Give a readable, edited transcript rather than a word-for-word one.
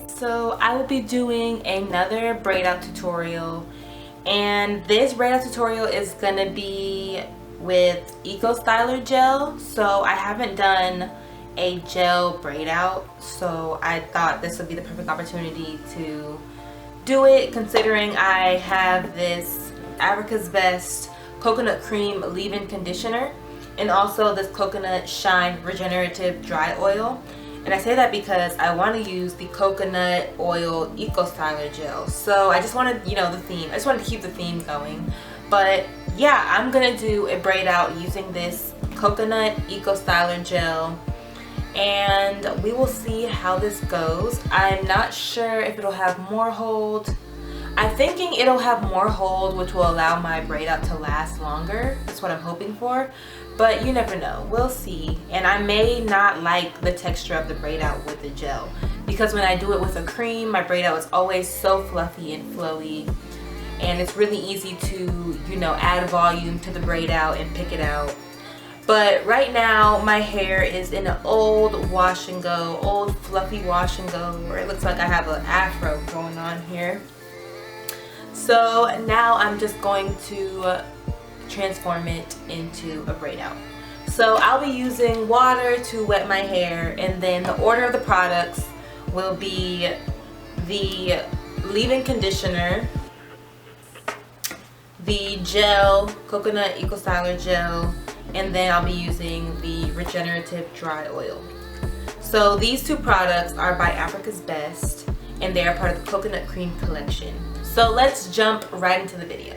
So I will be doing another braid out tutorial, and this braid out tutorial is gonna be with Ecostyler gel. So I haven't done a gel braid out, so I thought this would be the perfect opportunity to do it, considering I have this Africa's Best coconut cream leave-in conditioner and also this coconut shine regenerative dry oil. And I say that because I want to use the coconut oil Ecostyler gel. So I just wanted, the theme. I just wanted to keep the theme going. But yeah, I'm gonna do a braid out using this coconut Ecostyler gel, and we will see how this goes. I'm not sure if it'll have more hold. I'm thinking it'll have more hold, which will allow my braid out to last longer. That's what I'm hoping for, but you never know. We'll see. And I may not like the texture of the braid out with the gel, because when I do it with a cream, my braid out is always so fluffy and flowy, and it's really easy to, add volume to the braid out and pick it out. But right now my hair is in an old wash and go, old fluffy wash and go, where it looks like I have an afro going on here. So now I'm just going to transform it into a braid out. So I'll be using water to wet my hair, and then the order of the products will be the leave-in conditioner, the gel, coconut Ecostyler gel, and then I'll be using the regenerative dry oil. So these two products are by Africa's Best, and they are part of the coconut cream collection. So let's jump right into the video.